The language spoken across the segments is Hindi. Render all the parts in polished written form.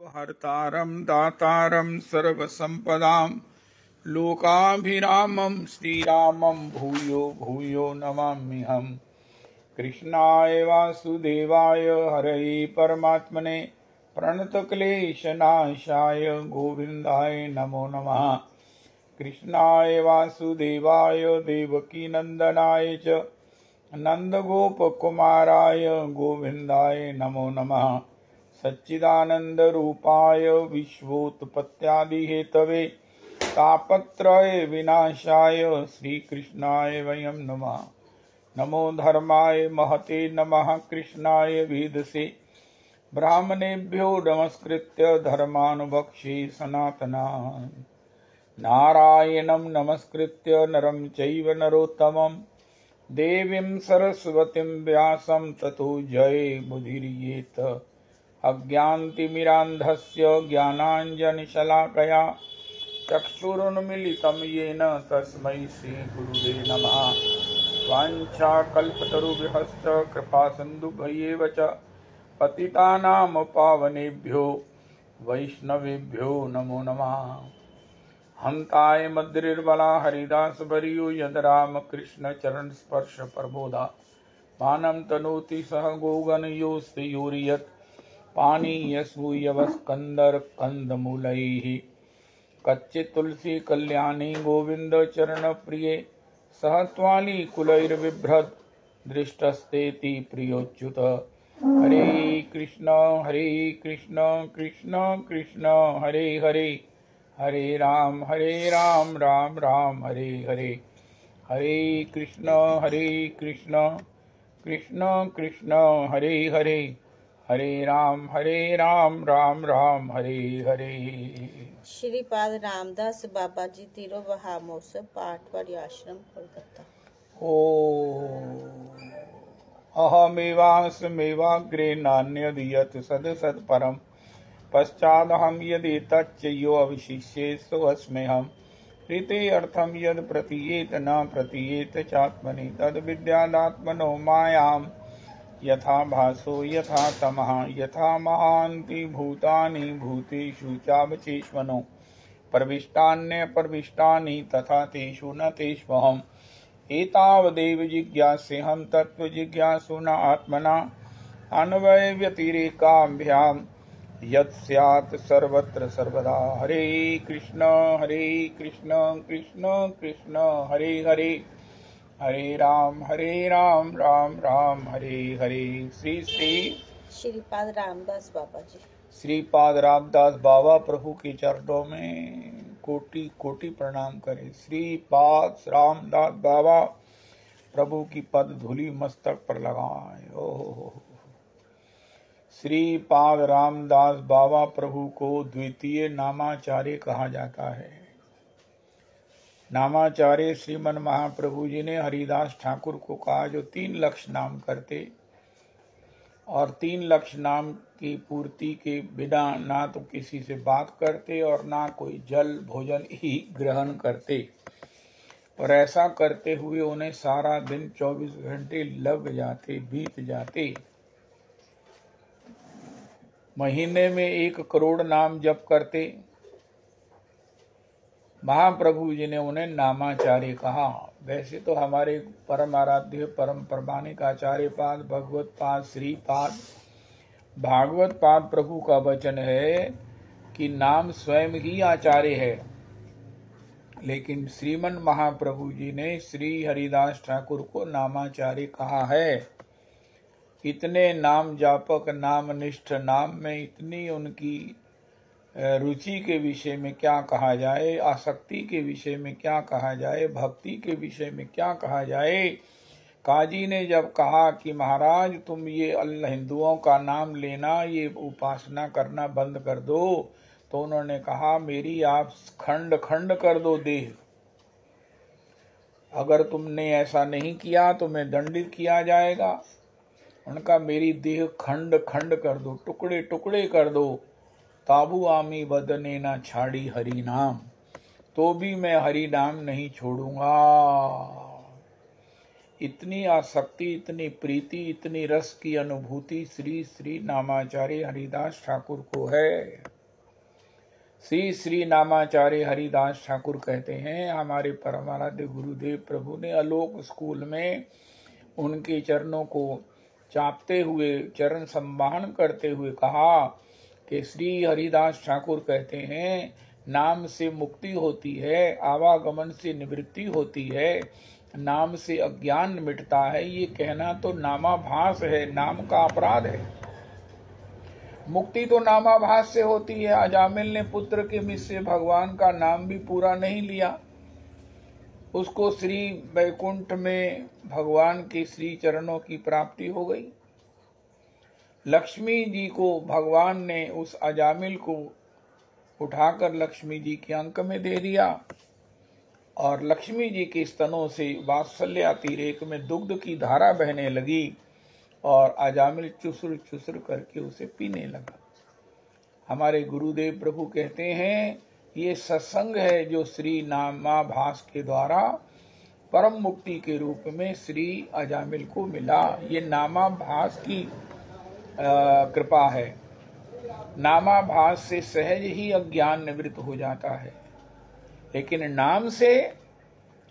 हर्तारं दातारं सर्वसम्पदां लोकाभिरामं श्रीरामं भूयो भूयो नमाम्यहम्। कृष्णाय वासुदेवाय हरये परमात्मने प्रणतक्लेशनाशाय गोविन्दाय नमो नमः। कृष्णाय वासुदेवाय देवकीनन्दनाय च नन्दगोपकुमाराय गोविन्दाय नमो नमः। सच्चिदानन्दरूपाय विश्वोत्पत्त्यादिहेतवे तापत्रय विनाशाय श्रीकृष्णाय वयं नमः। नमो धर्माय महते नमः। कृष्णाय वेदसे ब्राह्मणेभ्यो नमस्कृत्य धर्मानुवक्ष्ये सनातनान्। नारायणं नमस्कृत्य नरं चैव नरोत्तमं देवीं सरस्वतीं व्यासं ततो जयमुदीरयेत्। अज्ञानतिमिरान्धस्य ज्ञानाञ्जनशलाकया चक्षुरुन्मीलितं येन तस्मै श्रीगुरुवे नमः। वाञ्छाकल्पतरुभ्यश्च कृपासिन्धुभ्येव च पतितानां पावनेभ्यो वैष्णवेभ्यो नमो नमः। हन्ताय मद्रिर्बला हरिदासवर्यो यद रामकृष्ण चरण स्पर्श प्रबोधा मानं तनोति सह गोगणयोस्ते योरियत् पानीयसूयवस्कन्दर कंदमूलैः। कच्चित् तुलसी कल्याणी गोविंद चरण प्रिये सह त्वाली कुलैर्बिभ्रत् दृष्टस्तेति प्रियोच्युत। हरे कृष्ण कृष्ण कृष्ण हरे हरे हरे राम राम राम हरे हरे। हरे कृष्ण कृष्ण कृष्ण हरे हरे हरे राम राम राम हरे हरे। श्रीपाद रामदास बाबा जी तिरुवहा महोत्सव पाठवाड़ी आश्रम कोलकाता। ओ अहमेवास्मेवाग्रे नान्यद् यत् सदसत् परं पश्चादहं यदि तच्च यो अवशिष्ये सोऽस्म्यहम्। ऋते अर्थं यद् प्रतीयेत न प्रतीयेत चात्मनि तद् विद्यादात्मनो मायाम्। यथा भासो यथा तमः यथा महान्ति भूतानि भूतेषु चावचेष्वनो प्रविष्टान्यप्रविष्टानि तथा तेषु न तेष्वहम्। एतावदेव जिज्ञास्यहं तत्त्वजिज्ञासुना आत्मना अन्वयव्यतिरेकाभ्याम् यत् स्यात् सर्वत्र सर्वदा। हरे कृष्ण कृष्ण कृष्ण हरे हरे हरे राम राम राम हरे हरे। श्री श्री श्रीपाद रामदास बाबा जी। श्रीपाद रामदास बाबा प्रभु के चरणों में कोटि कोटि प्रणाम करें। श्रीपाद रामदास बाबा प्रभु की पद धूलि मस्तक पर लगाएं। ओहो। श्रीपाद रामदास बाबा प्रभु को द्वितीय नामाचार्य कहा जाता है। नामाचार्य श्रीमन महाप्रभु जी ने हरिदास ठाकुर को कहा जो 3 लक्ष्य नाम करते और 3 लक्ष्य नाम की पूर्ति के बिना ना तो किसी से बात करते और ना कोई जल भोजन ही ग्रहण करते। और ऐसा करते हुए उन्हें सारा दिन 24 घंटे लग जाते, बीत जाते। महीने में 1 करोड़ नाम जप करते। महाप्रभु जी ने उन्हें नामाचार्य कहा। वैसे तो हमारे परम आराध्य परम प्रमाणिक आचार्य पाद भगवत पाद श्रीपाद भागवत पाद प्रभु का वचन है कि नाम स्वयं ही आचार्य है। लेकिन श्रीमन महाप्रभु जी ने श्री हरिदास ठाकुर को नामाचार्य कहा है। इतने नाम जापक नामनिष्ठ नाम में इतनी उनकी रुचि के विषय में क्या कहा जाए, आसक्ति के विषय में क्या कहा जाए, भक्ति के विषय में क्या कहा जाए। काजी ने जब कहा कि महाराज तुम ये हिंदुओं का नाम लेना, ये उपासना करना बंद कर दो, तो उन्होंने कहा मेरी आप खंड खंड कर दो देह। अगर तुमने ऐसा नहीं किया तो मैं दंडित किया जाएगा। उनका मेरी देह खंड खंड कर दो, टुकड़े टुकड़े कर दो। ताबू आमी बदने ना छाड़ी हरि नाम, तो भी मैं हरि नाम नहीं छोड़ूंगा। इतनी आसक्ति, इतनी प्रीति, इतनी रस की अनुभूति श्री श्री नामाचार्य हरिदास ठाकुर को है। श्री श्री नामाचार्य हरिदास ठाकुर कहते हैं, हमारे परमाराध्य गुरुदेव प्रभु ने आलोक स्कूल में उनके चरणों को चापते हुए, चरण संवाहन करते हुए कहा कि श्री हरिदास ठाकुर कहते हैं, नाम से मुक्ति होती है, आवागमन से निवृत्ति होती है, नाम से अज्ञान मिटता है। ये कहना तो नामाभास है, नाम का अपराध है। मुक्ति तो नामाभास से होती है। अजामिल ने पुत्र के मुख से भगवान का नाम भी पूरा नहीं लिया, उसको श्री वैकुंठ में भगवान के श्री चरणों की प्राप्ति हो गई। लक्ष्मी जी को भगवान ने उस अजामिल को उठाकर लक्ष्मी जी के अंक में दे दिया और लक्ष्मी जी के स्तनों से वात्सल्यातिरेक में दुग्ध की धारा बहने लगी और अजामिल चुसुर चुसुर करके उसे पीने लगा। हमारे गुरुदेव प्रभु कहते हैं, ये सत्संग है जो श्री नामाभास के द्वारा परम मुक्ति के रूप में श्री अजामिल को मिला। ये नामाभास की कृपा है। नामाभास से सहज ही अज्ञान निवृत्त हो जाता है, लेकिन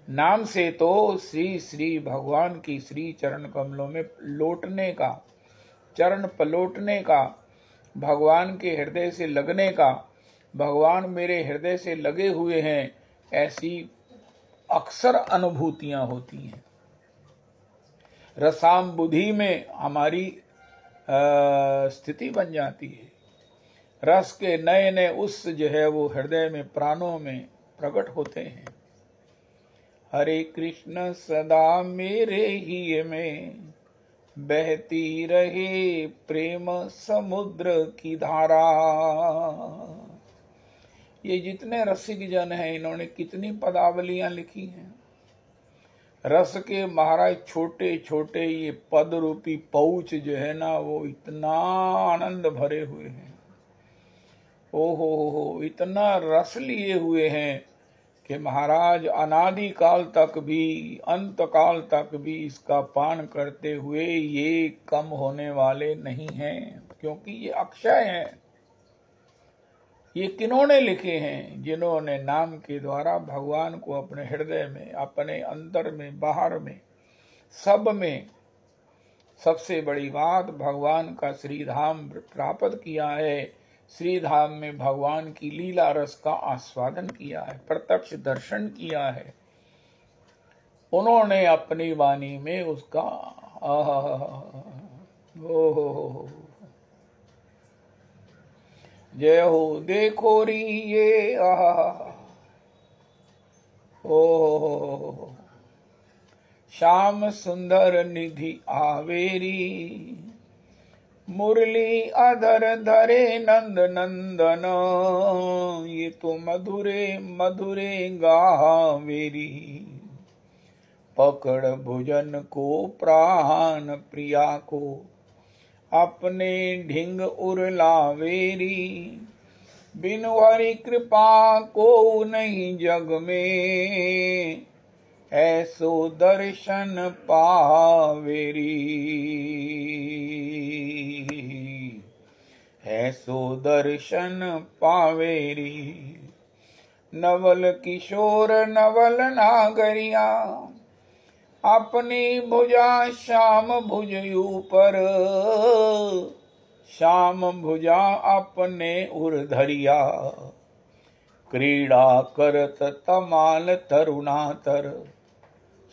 नाम से तो श्री श्री भगवान की श्री चरण कमलों में लौटने का, चरण पलौटने का, भगवान के हृदय से लगने का, भगवान मेरे हृदय से लगे हुए हैं, ऐसी अक्सर अनुभूतियां होती हैं। रसाम बुद्धि में हमारी स्थिति बन जाती है। रस के नए नए उस जो है वो हृदय में, प्राणों में प्रकट होते हैं। हरे कृष्ण सदा मेरे ही में बहती रहे प्रेम समुद्र की धारा। ये जितने रसिक जन हैं, इन्होंने कितनी पदावलियां लिखी हैं। रस के महाराज छोटे छोटे ये पद रूपी पौच जो है ना, वो इतना आनंद भरे हुए हैं, ओहो इतना रस लिए हुए हैं कि महाराज अनादि काल तक भी, अंत काल तक भी इसका पान करते हुए ये कम होने वाले नहीं हैं, क्योंकि ये अक्षय हैं। ये किन्होंने लिखे हैं? जिन्होंने नाम के द्वारा भगवान को अपने हृदय में, अपने अंदर में, बाहर में, सब में, सबसे बड़ी बात भगवान का श्रीधाम प्राप्त किया है। श्रीधाम में भगवान की लीला रस का आस्वादन किया है, प्रत्यक्ष दर्शन किया है। उन्होंने अपनी वाणी में उसका जय हो देखो री ये श्याम सुंदर निधि आवेरी, मुरली अधर धरे नंद नंदन, ये तो मधुरे मधुरे गावेरी। पकड़ भुजन को प्राण प्रिया को, अपने ढिंग उरलावेरी। बिनु हरि कृपा को नहीं जग में, ऐसो दर्शन पावेरी। ऐसो दर्शन पावेरी। नवल किशोर नवल नागरिया, अपनी भुजा श्याम भुज ऊपर, श्याम भुजा अपने उर्धरिया। क्रीड़ा करत तमाल तरुणातर,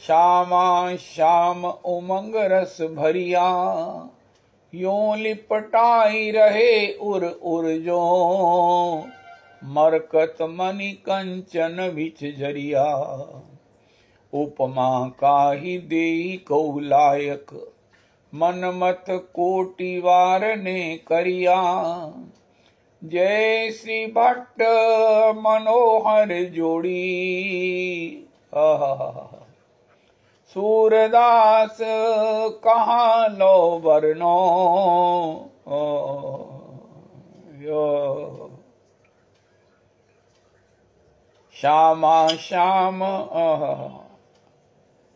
श्यामा श्याम उमंग रस भरिया। यों लिपटाई रहे उर उर जो, मरकत मणि कंचन बिच जरिया। उपमा काहि देई कौलायक, मनमत कोटि वार ने करिया। जय श्री भट्ट मनोहर जोड़ी, सूरदास कहाँ लो वर्णो। श्यामा श्याम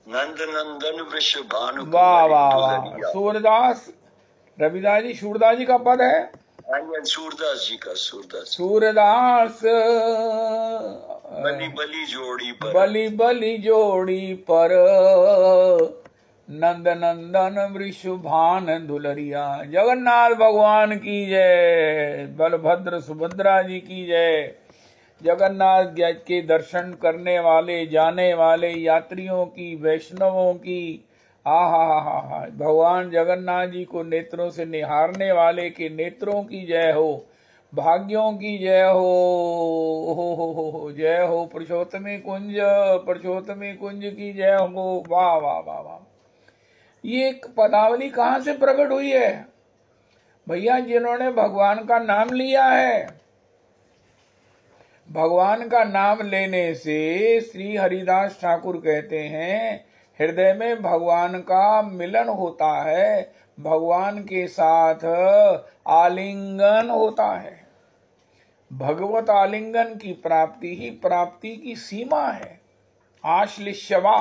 नंद नंदन वृषभानु। वाह वाह वाह। सूरदास, रविदास जी सूरदास जी का पद है। सूरदास जी का, सूरदास बली बली जोड़ी पर, बलि बलि जोड़ी पर, नंद नंदन वृषभान दुलरिया। जगन्नाथ भगवान की जय, बलभद्र सुभद्रा जी की जय। जगन्नाथ के दर्शन करने वाले, जाने वाले यात्रियों की, वैष्णवों की, हा भगवान जगन्नाथ जी को नेत्रों से निहारने वाले के नेत्रों की जय हो, भाग्यों की जय हो, जय हो। पुरुषोत्तमी कुंज की जय हो। वाह वाह वाह वाह। ये एक पदावली कहाँ से प्रकट हुई है भैया? जिन्होंने भगवान का नाम लिया है, भगवान का नाम लेने से श्री हरिदास ठाकुर कहते हैं हृदय में भगवान का मिलन होता है, भगवान के साथ आलिंगन होता है। भगवत आलिंगन की प्राप्ति ही प्राप्ति की सीमा है। आश्लिष्यवा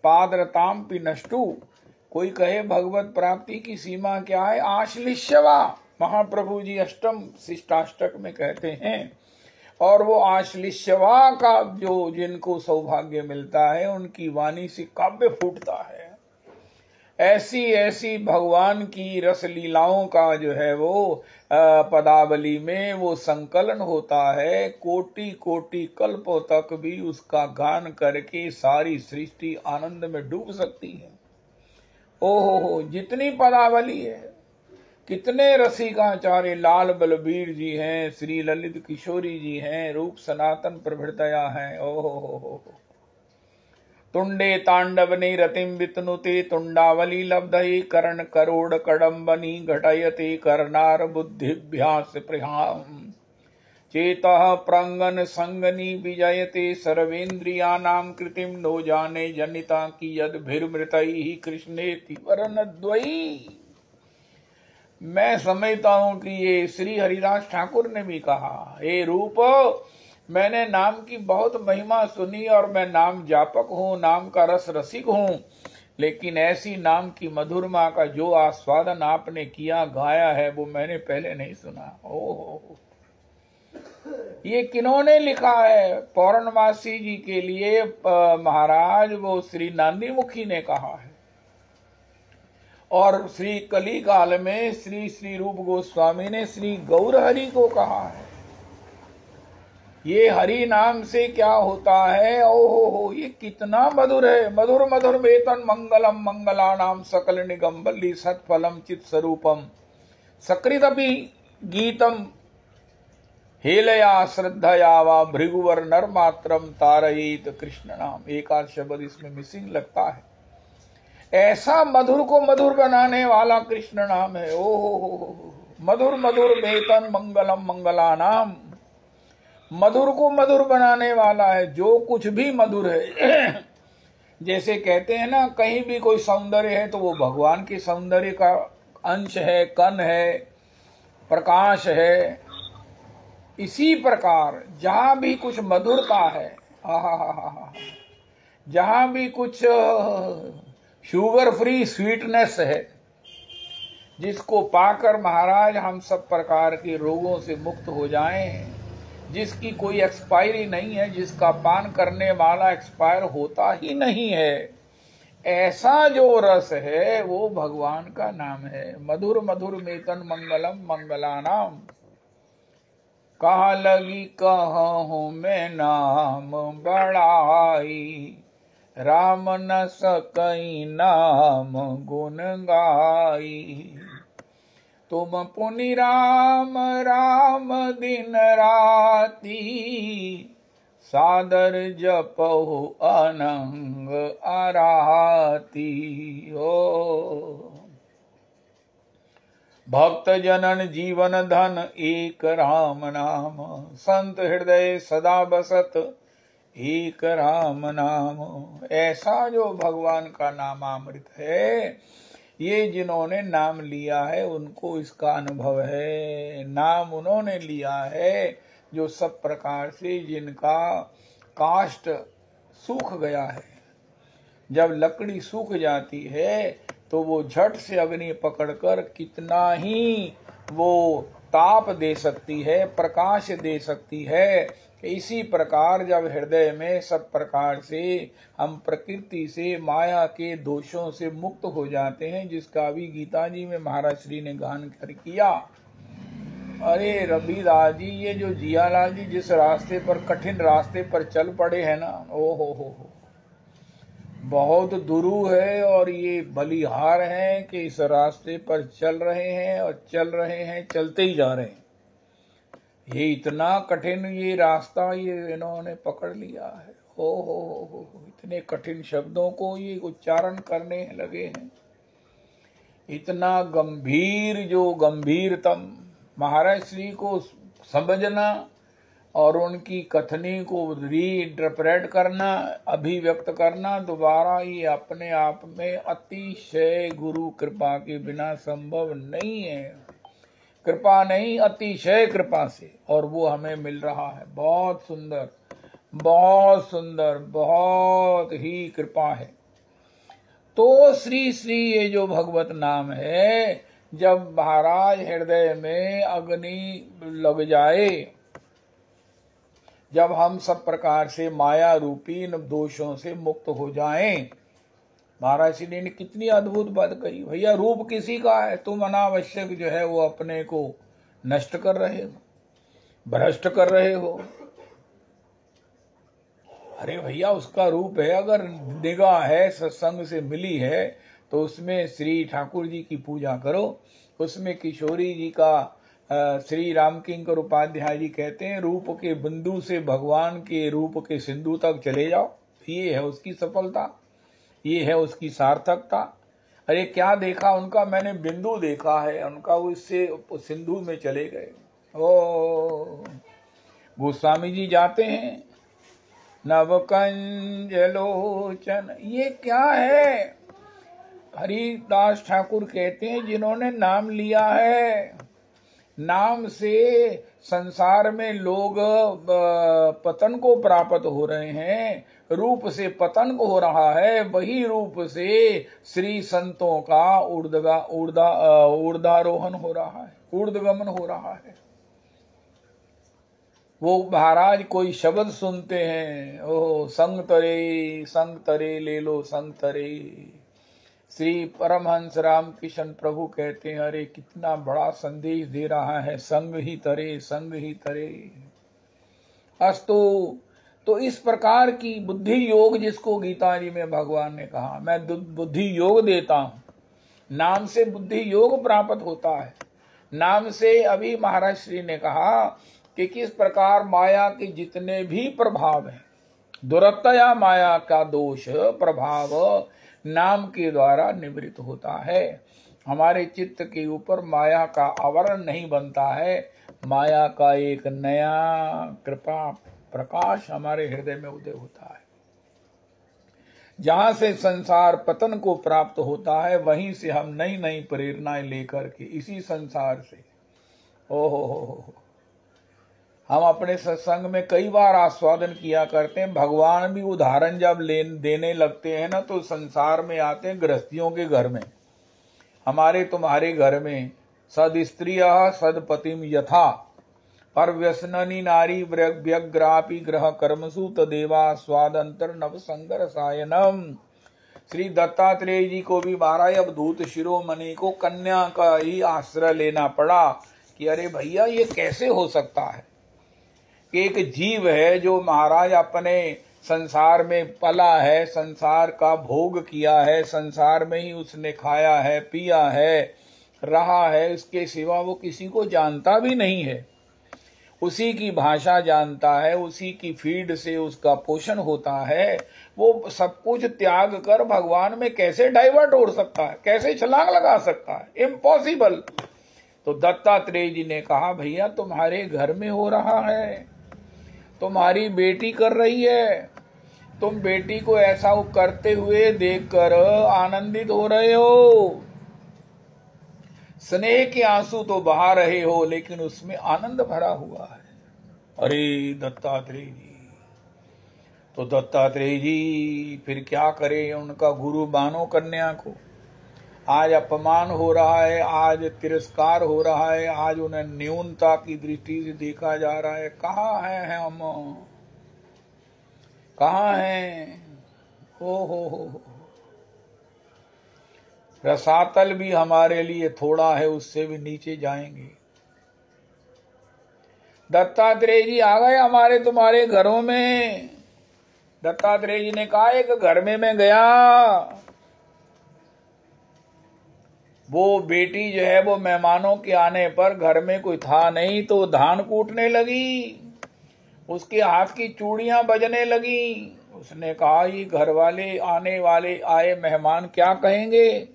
पादरताम पिनष्टु। कोई कहे भगवत प्राप्ति की सीमा क्या है? आश्लिष्यवा। महाप्रभु जी अष्टम शिष्टाष्टक में कहते हैं। और वो आश्लिष्यवा का जो जिनको सौभाग्य मिलता है, उनकी वाणी से काव्य फूटता है। ऐसी ऐसी भगवान की रस लीलाओं का जो है वो पदावली में वो संकलन होता है। कोटि कोटि कल्पों तक भी उसका गान करके सारी सृष्टि आनंद में डूब सकती है। ओहो, जितनी पदावली है, कितने रसिकाचार्य लाल बलबीर जी हैं, श्री ललित किशोरी जी हैं, रूप सनातन प्रभृतया हैं। ओहो, तुंडे तांडवने रतिम वितनुते तुंडावली लब्धये कर्ण करोड़ कडम्बनी घटयते कर्णार बुद्धिभ्यास प्रहाम चेतः प्रंगन संगनी विजयते सर्वेन्द्रियानां कृतिम नो जाने जनिता की यद भीर्मृतैः कृष्णेति वरनद्वयी। मैं समझता हूं कि ये श्री हरिदास ठाकुर ने भी कहा, हे रूप, मैंने नाम की बहुत महिमा सुनी और मैं नाम जापक हूँ, नाम का रस रसिक हूँ, लेकिन ऐसी नाम की मधुरमा का जो आस्वादन आपने किया, गाया है, वो मैंने पहले नहीं सुना। ओहो, ये किन्होंने लिखा है? पौर्णमासी जी के लिए महाराज वो श्री नांदी मुखी ने कहा है, और श्री कली काल में श्री श्री रूप गोस्वामी ने श्री गौर हरि को कहा है। ये हरि नाम से क्या होता है? ओहो, ये कितना मधुर है। मधुर मधुर वेतन मंगलम मंगलानाम सकल निगम्बली सत्फलम चित स्वरूपम सकृदपि गीतम हेलया श्रद्धया वा भृगुवर नर मात्रम तारयित कृष्ण नाम। एक आध शब्द इसमें मिसिंग लगता है। ऐसा मधुर को मधुर बनाने वाला कृष्ण नाम है। ओहो, मधुर मधुर वेतन मंगलम मंगलानाम। मधुर को मधुर बनाने वाला है, जो कुछ भी मधुर है। जैसे कहते हैं ना, कहीं भी कोई सौंदर्य है तो वो भगवान के सौंदर्य का अंश है, कण है, प्रकाश है। इसी प्रकार जहां भी कुछ मधुरता है, जहां भी कुछ शुगर फ्री स्वीटनेस है, जिसको पाकर महाराज हम सब प्रकार के रोगों से मुक्त हो जाएं, जिसकी कोई एक्सपायरी नहीं है, जिसका पान करने वाला एक्सपायर होता ही नहीं है, ऐसा जो रस है वो भगवान का नाम है। मधुर मधुर मेतन मंगलम मंगलानाम। कहा लगी कहूँ मैं नाम बड़ाई, राम न सकई नाम गुण गाई। तुम पुनि राम राम दिन राती, सादर जपहु अनंग आराती। ओ भक्त जनन जीवन धन एक राम नाम, संत हृदय सदा बसत एक राम नाम। ऐसा जो भगवान का नामामृत है, ये जिन्होंने नाम लिया है उनको इसका अनुभव है। नाम उन्होंने लिया है जो सब प्रकार से जिनका काष्ठ सूख गया है। जब लकड़ी सूख जाती है तो वो झट से अग्नि पकड़कर कितना ही वो ताप दे सकती है, प्रकाश दे सकती है। इसी प्रकार जब हृदय में सब प्रकार से हम प्रकृति से, माया के दोषों से मुक्त हो जाते हैं, जिसका भी गीता जी में महाराज श्री ने गान कर किया। अरे रविदास जी, ये जो जियालाल जी जिस रास्ते पर, कठिन रास्ते पर चल पड़े हैं ना, ओ हो, बहुत दुरूह है। और ये बलिहार हैं कि इस रास्ते पर चल रहे हैं और चल रहे हैं, चलते ही जा रहे हैं। ये इतना कठिन ये रास्ता ये इन्होंने पकड़ लिया है। हो, इतने कठिन शब्दों को ये उच्चारण करने लगे हैं। इतना गंभीर, जो गंभीरतम महाराज श्री को समझना और उनकी कथनी को रीइंटरप्रेट करना, अभिव्यक्त करना दोबारा, ये अपने आप में अतिशय गुरु कृपा के बिना संभव नहीं है। कृपा नहीं, अतिशय कृपा से, और वो हमें मिल रहा है। बहुत सुंदर, बहुत सुंदर, बहुत ही कृपा है। तो श्री श्री ये जो भगवत नाम है, जब महाराज हृदय में अग्नि लग जाए, जब हम सब प्रकार से माया रूपी इन दोषों से मुक्त हो जाएं, महाराज श्री ने कितनी अद्भुत बात कही। भैया रूप किसी का है, तुम अनावश्यक जो है वो अपने को नष्ट कर रहे हो, भ्रष्ट कर रहे हो। अरे भैया उसका रूप है, अगर निगाह है, सत्संग से मिली है, तो उसमें श्री ठाकुर जी की पूजा करो। उसमें किशोरी जी का श्री रामकिंकर उपाध्याय जी कहते हैं, रूप के बिंदु से भगवान के रूप के सिंधु तक चले जाओ। ये है उसकी सफलता, ये है उसकी सार्थकता। अरे क्या देखा उनका, मैंने बिंदु देखा है उनका, उससे सिंधु में चले गए। ओ गोस्वामी जी जाते हैं, नवकंज लोचन, ये क्या है? हरिदास ठाकुर कहते हैं, जिन्होंने नाम लिया है, नाम से संसार में लोग पतन को प्राप्त हो रहे हैं, रूप से पतन को हो रहा है, वही रूप से श्री संतों का ऊर्ध्वारोहण हो रहा है, ऊर्ध्वगमन हो रहा है। वो महाराज कोई शब्द सुनते हैं, ओह संग तरे ले लो संग तरे। श्री परमहंस राम किशन प्रभु कहते हैं, अरे कितना बड़ा संदेश दे रहा है, संग ही तरे, संग ही तरे। अस्तु, तो इस प्रकार की बुद्धि योग, जिसको गीता जी में भगवान ने कहा, मैं बुद्धि योग देता हूं, नाम से बुद्धि योग प्राप्त होता है। नाम से अभी महाराज श्री ने कहा कि किस प्रकार माया के जितने भी प्रभाव हैं, दुरत्तया माया का दोष प्रभाव नाम के द्वारा निवृत्त होता है। हमारे चित्त के ऊपर माया का आवरण नहीं बनता है, माया का एक नया कृपा प्रकाश हमारे हृदय में उदय होता है। जहां से संसार पतन को प्राप्त होता है, वहीं से हम नई नई प्रेरणाएं लेकर के इसी संसार से, ओहो, हम अपने सत्संग में कई बार आस्वादन किया करते हैं। भगवान भी उदाहरण जब देने लगते हैं ना, तो संसार में आते हैं गृहस्थियों के घर में। हमारे तुम्हारे घर में सद स्त्रियः सदपतिम यथा पर व्यसननी नारी व्यग्रापि ग्रह कर्मसु तदेवा स्वादंतर नव संगर सायनम। श्री दत्तात्रेय जी को भी महाराज अवधूत शिरोमणि को कन्या का ही आश्रय लेना पड़ा कि अरे भैया ये कैसे हो सकता है कि एक जीव है जो महाराज अपने संसार में पला है, संसार का भोग किया है, संसार में ही उसने खाया है, पिया है, रहा है, इसके सिवा वो किसी को जानता भी नहीं है। उसी की भाषा जानता है, उसी की फीड से उसका पोषण होता है। वो सब कुछ त्याग कर भगवान में कैसे डाइवर्ट हो सकता है, कैसे छलांग लगा सकता है? इम्पॉसिबल। तो दत्तात्रेय जी ने कहा, भैया तुम्हारे घर में हो रहा है, तुम्हारी बेटी कर रही है, तुम बेटी को ऐसा करते हुए देखकर आनंदित हो रहे हो, स्नेह के आंसू तो बहा रहे हो, लेकिन उसमें आनंद भरा हुआ है। अरे दत्तात्रेय जी, तो दत्तात्रेय जी फिर क्या करे, उनका गुरु मानो कन्या को। आज अपमान हो रहा है, आज तिरस्कार हो रहा है, आज उन्हें न्यूनता की दृष्टि से देखा जा रहा है। कहाँ हैं हम, कहाँ हैं? ओ हो, रसातल भी हमारे लिए थोड़ा है, उससे भी नीचे जाएंगे। दत्तात्रेय जी आ गए हमारे तुम्हारे घरों में। दत्तात्रेय जी ने कहा एक घर में मैं गया, वो बेटी जो है वो मेहमानों के आने पर घर में कोई था नहीं तो धान कूटने लगी, उसके हाथ की चूड़ियां बजने लगी। उसने कहा ये घर वाले आने वाले आए मेहमान क्या कहेंगे,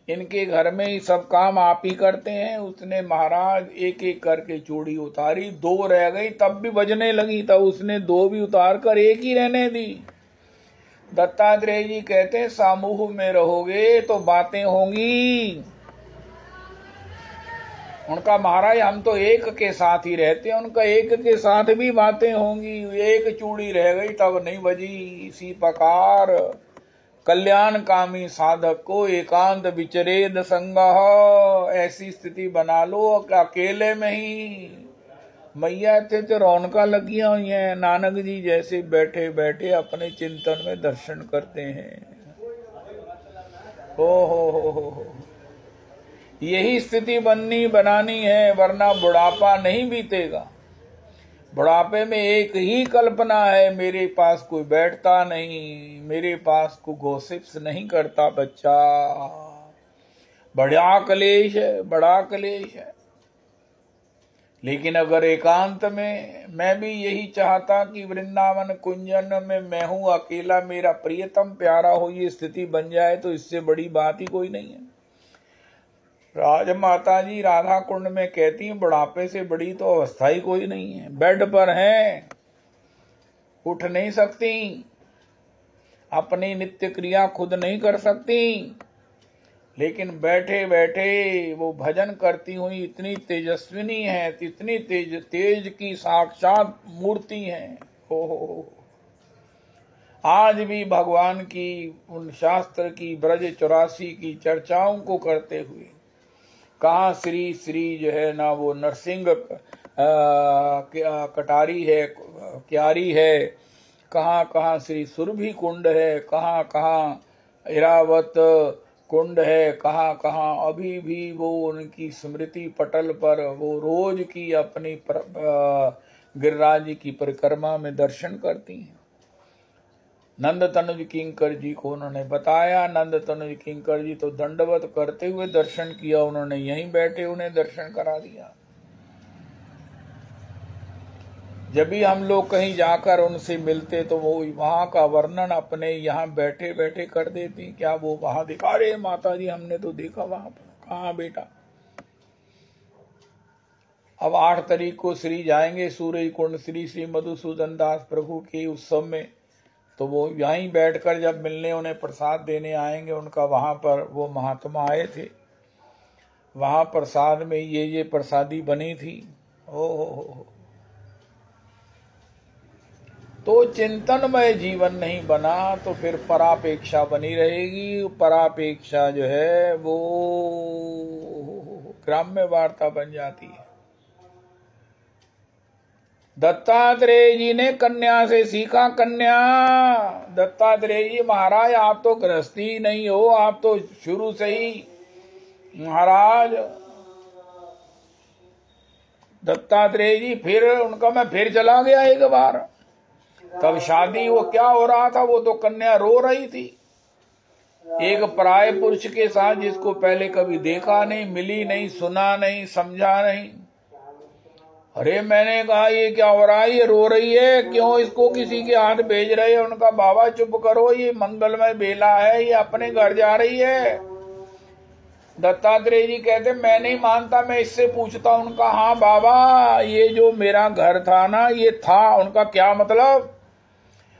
इनके घर में ही सब काम आप ही करते हैं। उसने महाराज एक एक करके चूड़ी उतारी, 2 रह गई तब भी बजने लगी, तब उसने 2 भी उतार कर एक ही रहने दी। दत्तात्रेय जी कहते हैं समूह में रहोगे तो बातें होंगी। उनका महाराज हम तो एक के साथ ही रहते हैं, उनका एक के साथ भी बातें होंगी। एक चूड़ी रह गई तब नहीं बजी। इसी प्रकार कल्याण कामी साधक को एकांत विचरेद संगह, ऐसी स्थिति बना लो अकेले में ही। मैया थे तो रौनका लगियां हुई हैं, नानक जी जैसे बैठे बैठे अपने चिंतन में दर्शन करते हैं। हो यही स्थिति बनानी है, वरना बुढ़ापा नहीं बीतेगा। बुढ़ापे में एक ही कल्पना है, मेरे पास कोई बैठता नहीं, मेरे पास कोई गॉसिप्स नहीं करता बच्चा। बड़ा क्लेश है, बड़ा क्लेश है। लेकिन अगर एकांत में, मैं भी यही चाहता कि वृंदावन कुंजन में मैं हूं अकेला, मेरा प्रियतम प्यारा हो, ये स्थिति बन जाए तो इससे बड़ी बात ही कोई नहीं है। राजमाता जी राधा कुंड में कहती हैं बुढ़ापे से बड़ी तो अवस्था ही कोई नहीं है। बेड पर हैं, उठ नहीं सकती, अपनी नित्य क्रिया खुद नहीं कर सकती, लेकिन बैठे बैठे वो भजन करती हुई इतनी तेजस्विनी है, इतनी तेज की साक्षात मूर्ति है। हो आज भी भगवान की उन शास्त्र की ब्रज 84 की चर्चाओं को करते हुए कहाँ श्री श्री जो है ना वो नरसिंह कटारी है, क्यारी है, कहाँ कहाँ श्री सुरभि कुंड है, कहाँ कहाँ इरावत कुंड है, कहाँ कहाँ अभी भी वो उनकी स्मृति पटल पर वो रोज की अपनी गिरिराज जी की परिक्रमा में दर्शन करती हैं। नंद तनुज किंकर जी को उन्होंने बताया, नंद तनुज किंकर जी तो दंडवत करते हुए दर्शन किया, उन्होंने यहीं बैठे उन्हें दर्शन करा दिया। जब भी हम लोग कहीं जाकर उनसे मिलते तो वो वहां का वर्णन अपने यहाँ बैठे बैठे कर देती। क्या वो वहां दिखा रहे माता जी, हमने तो देखा वहां पर। कहाँ बेटा, अब 8 तारीख को श्री जाएंगे सूरज कुंड श्री श्री मधुसूदन दास प्रभु के उत्सव में, तो वो यहीं बैठकर जब मिलने उन्हें प्रसाद देने आएंगे, उनका वहां पर वो महात्मा आए थे, वहां प्रसाद में ये प्रसादी बनी थी। ओ तो चिंतनमय जीवन नहीं बना तो फिर परापेक्षा बनी रहेगी। परापेक्षा जो है वो ग्राम्य वार्ता बन जाती है। दत्तात्रेय जी ने कन्या से सीखा। कन्या, दत्तात्रेय जी महाराज आप तो गृहस्थी नहीं हो, आप तो शुरू से ही महाराज। दत्तात्रेय जी फिर उनका मैं फिर चला गया एक बार, तब शादी वो क्या हो रहा था, वो तो कन्या रो रही थी एक पराये पुरुष के साथ, जिसको पहले कभी देखा नहीं, मिली नहीं, सुना नहीं, समझा नहीं। अरे मैंने कहा ये क्या हो रहा है, ये रो रही है, क्यों इसको किसी के हाथ भेज रहे हैं? उनका बाबा चुप करो, ये मंगलमय बेला है, ये अपने घर जा रही है। दत्तात्रेय जी कहते मैं नहीं मानता, मैं इससे पूछता। उनका हाँ बाबा, ये जो मेरा घर था ना, ये था। उनका क्या मतलब?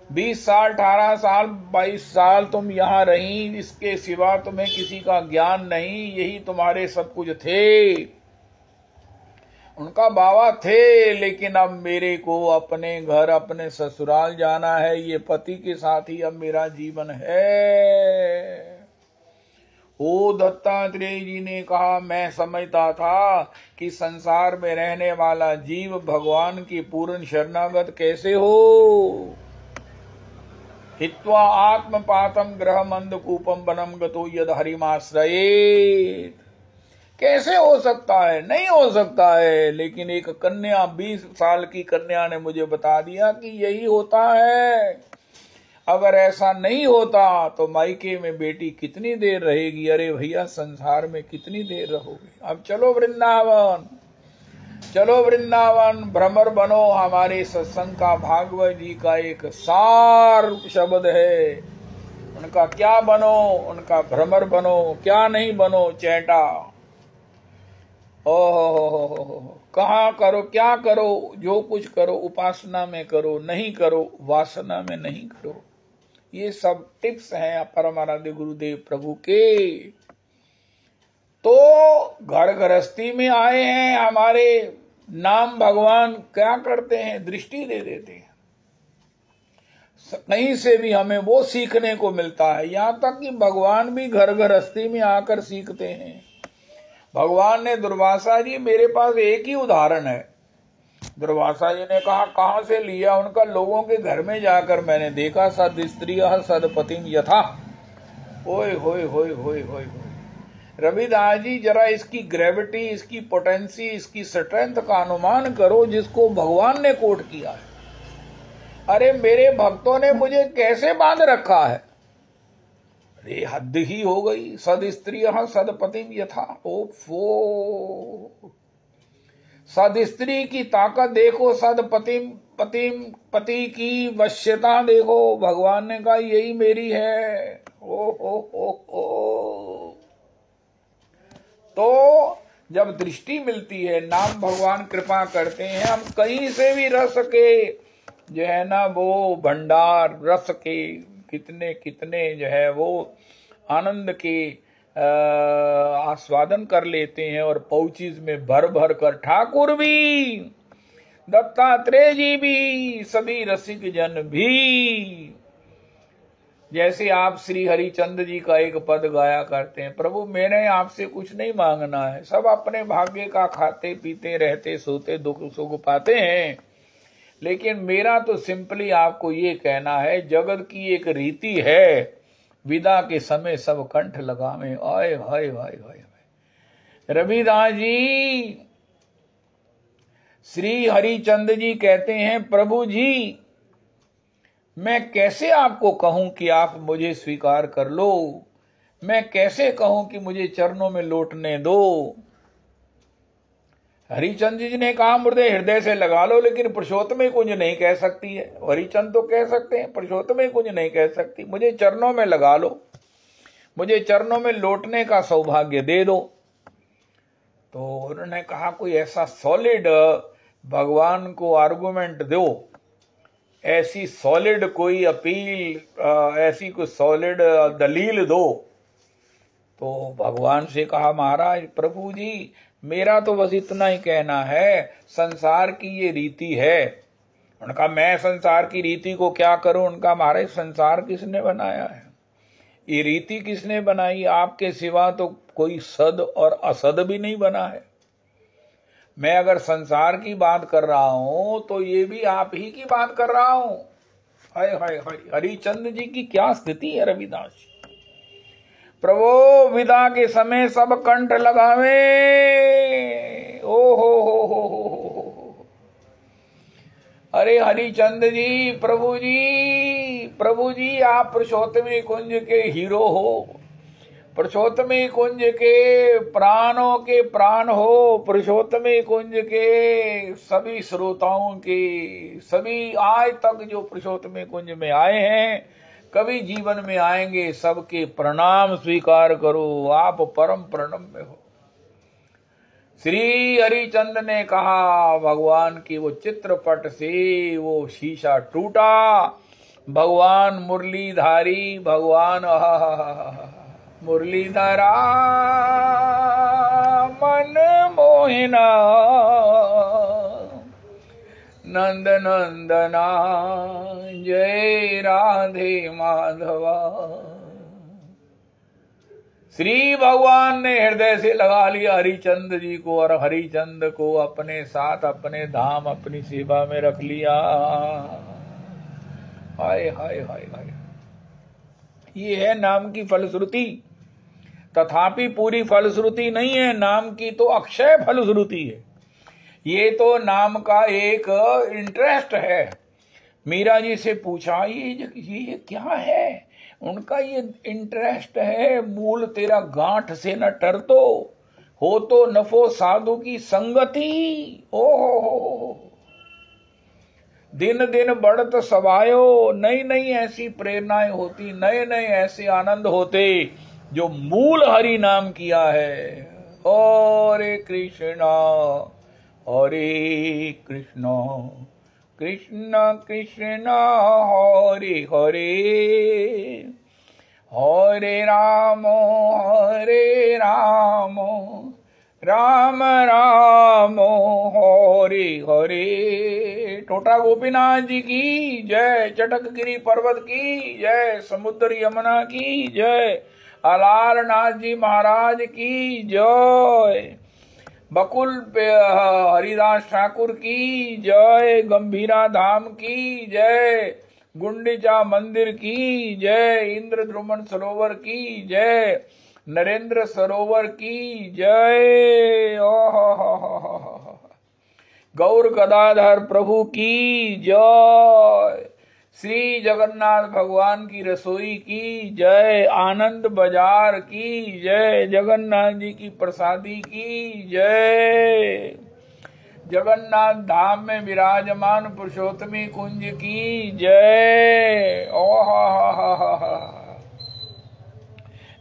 20 साल 18 साल 22 साल तुम यहाँ रही, इसके सिवा तुम्हें किसी का ज्ञान नहीं, यही तुम्हारे सब कुछ थे। उनका बाबा थे, लेकिन अब मेरे को अपने घर अपने ससुराल जाना है, ये पति के साथ ही अब मेरा जीवन है। ओ दत्तात्रेय जी ने कहा, मैं समझता था कि संसार में रहने वाला जीव भगवान की पूर्ण शरणागत कैसे हो। हित्वा आत्मपातम ग्रहम अंधकूपम वनम गतो यद हरिमाश्रयेत। कैसे हो सकता है? नहीं हो सकता है। लेकिन एक कन्या, 20 साल की कन्या ने मुझे बता दिया कि यही होता है। अगर ऐसा नहीं होता तो मायके में बेटी कितनी देर रहेगी? अरे भैया, संसार में कितनी देर रहोगे? अब चलो वृंदावन, चलो वृंदावन, भ्रमर बनो। हमारे सत्संग का, भागवत जी का एक सार शब्द है। उनका क्या बनो? उनका भ्रमर बनो, क्या नहीं बनो चैटा। ओहो, कहाँ करो, क्या करो, जो कुछ करो उपासना में करो, नहीं करो वासना में नहीं करो। ये सब टिप्स हैं परमाराध्य गुरुदेव प्रभु के। तो घर गृहस्थी में आए हैं हमारे, नाम भगवान क्या करते हैं? दृष्टि दे देते हैं। कहीं से भी हमें वो सीखने को मिलता है। यहाँ तक कि भगवान भी घर गृहस्थी में आकर सीखते हैं। भगवान ने, दुर्वासा जी, मेरे पास एक ही उदाहरण है। दुर्वासा जी ने कहा, कहां से लिया? उनका, लोगों के घर में जाकर मैंने देखा। सद स्त्रियः सदपतिम यथा। ओए होए होए होए होए। रविदास जी, जरा इसकी ग्रेविटी, इसकी पोटेंसी, इसकी स्ट्रेंथ का अनुमान करो जिसको भगवान ने कोट किया है। अरे मेरे भक्तों ने मुझे कैसे बांध रखा है? अरे हद ही हो गई। सद स्त्रियः सदपतिम यथा। ओफो, सद स्त्री की ताकत देखो, पति की वश्यता देखो। भगवान ने कहा, यही मेरी है। ओ। तो जब दृष्टि मिलती है, नाम भगवान कृपा करते हैं, हम कहीं से भी रस के जो है ना वो भंडार, रस के कितने कितने जो है वो आनंद के आस्वादन कर लेते हैं। और पौचीज में भर भर कर ठाकुर भी, दत्तात्रेय जी भी, सभी रसिक जन भी। जैसे आप श्री हरिचंद्र जी का एक पद गाया करते हैं, प्रभु मैंने आपसे कुछ नहीं मांगना है, सब अपने भाग्य का खाते पीते रहते सोते दुख सुख पाते हैं, लेकिन मेरा तो सिंपली आपको ये कहना है, जगत की एक रीति है, विदा के समय सब कंठ लगावे। आए हाय हाय हाय। रविदास जी, श्री हरिचंद्र जी कहते हैं, प्रभु जी मैं कैसे आपको कहूं कि आप मुझे स्वीकार कर लो, मैं कैसे कहूं कि मुझे चरणों में लौटने दो। हरिचंद्र जी ने कहा, मुझे हृदय से लगा लो, लेकिन पुरुषोत्तम कुंज नहीं कह सकती है। हरिचंद्र तो कह सकते हैं, पुरुषोत्तम कुंज नहीं कह सकती। मुझे चरणों में लगा लो, मुझे चरणों में लौटने का सौभाग्य दे दो। तो उन्होंने कहा, कोई ऐसा सॉलिड भगवान को आर्गुमेंट दो, ऐसी सॉलिड कोई अपील, ऐसी कोई सॉलिड दलील दो। तो भगवान से कहा, महाराज प्रभु जी मेरा तो बस इतना ही कहना है, संसार की ये रीति है। उनका, मैं संसार की रीति को क्या करूं? उनका, महाराज संसार किसने बनाया है? ये रीति किसने बनाई? आपके सिवा तो कोई सद और असद भी नहीं बना है। मैं अगर संसार की बात कर रहा हूं तो ये भी आप ही की बात कर रहा हूं। हाय हाय हाय। हरिचंद्र जी की क्या स्थिति है रविदास जी। प्रभु विदा के समय सब कंठ लगावे। ओ हो। अरे हरिचंद्र जी, प्रभु जी आप पुरुषोत्तमी कुंज के हीरो हो, पुरुषोत्तमी कुंज के प्राणों के प्राण हो, पुरुषोत्तमी कुंज के सभी श्रोताओं के, सभी आज तक जो पुरुषोत्तमी कुंज में आए हैं, कभी जीवन में आएंगे, सबके प्रणाम स्वीकार करो, आप परम प्रणम्य हो। श्री हरिचंद्र ने कहा, भगवान की वो चित्रपट से वो शीशा टूटा, भगवान मुरलीधारी, भगवान मुरलीधरा मन मोहिना नंद नंदना जय राधे माधवा। श्री भगवान ने हृदय से लगा लिया हरिचंद जी को और हरिचंद को अपने साथ अपने धाम अपनी सेवा में रख लिया। हाय हाय हाय हाय, ये है नाम की फलश्रुति। तथापि पूरी फलश्रुति नहीं है, नाम की तो अक्षय फलश्रुति है। ये तो नाम का एक इंटरेस्ट है। मीरा जी से पूछा ये क्या है? उनका ये इंटरेस्ट है, मूल तेरा गांठ से न टर हो तो नफो साधु की संगति। ओहो, दिन दिन बढ़त सवायो, नई नई ऐसी प्रेरणाएं होती, नए नए ऐसे आनंद होते जो मूल हरि नाम किया है। हरे कृष्णा हरे कृष्णा कृष्ण कृष्ण हरे हरे, हरे राम राम राम हरे हरे। टोटा गोपीनाथ जी की जय, चटकगिरी पर्वत की जय, समुद्र यमुना की जय, अलारनाथ जी महाराज की जय, बकुल हरिदास ठाकुर की जय, गंभीरा धाम की जय, गुंडीचा मंदिर की जय, इंद्र द्रुमन सरोवर की जय, नरेंद्र सरोवर की जय, गौर गदाधर प्रभु की जय, श्री जगन्नाथ भगवान की रसोई की जय, आनंद बाजार की जय, जगन्नाथ जी की प्रसादी की जय, जगन्नाथ धाम में विराजमान पुरुषोत्तमी कुंज की जय।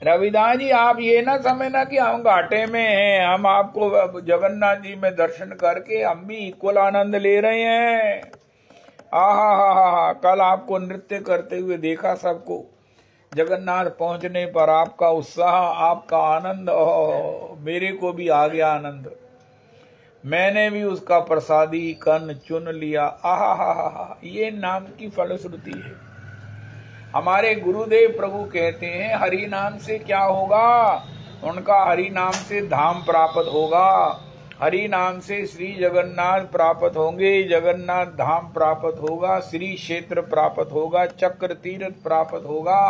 रविदास जी, आप ये ना समझना कि हम घाटे में हैं, हम आपको जगन्नाथ जी में दर्शन करके हम भी इक्वल आनंद ले रहे हैं। आहा, कल आपको नृत्य करते हुए देखा सबको। जगन्नाथ पहुंचने पर आपका उत्साह, आपका आनंद, मेरे को भी आ गया आनंद। मैंने भी उसका प्रसादी कन चुन लिया। आहा, ये नाम की फलश्रुति है। हमारे गुरुदेव प्रभु कहते हैं हरि नाम से क्या होगा? उनका हरि नाम से धाम प्राप्त होगा, हरि नाम से श्री जगन्नाथ प्राप्त होंगे, जगन्नाथ धाम प्राप्त होगा, श्री क्षेत्र प्राप्त होगा, चक्र तीर्थ प्राप्त होगा,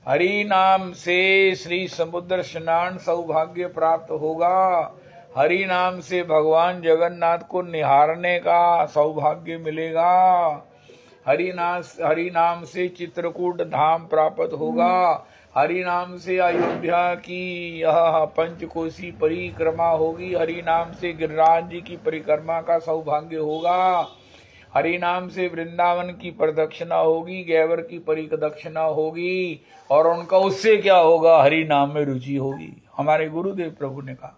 हरि नाम से श्री समुद्र स्नान सौभाग्य प्राप्त होगा, हरि नाम से भगवान जगन्नाथ को निहारने का सौभाग्य मिलेगा, हरि नाम से चित्रकूट धाम प्राप्त होगा, हरि नाम से अयोध्या की यह पंचकोशी परिक्रमा होगी, हरि नाम से गिरिराज जी की परिक्रमा का सौभाग्य होगा, हरि नाम से वृंदावन की प्रदक्षिणा होगी, गैवर की परिदक्षिणा होगी, और उनका उससे क्या होगा? हरि नाम में रुचि होगी। हमारे गुरुदेव प्रभु ने कहा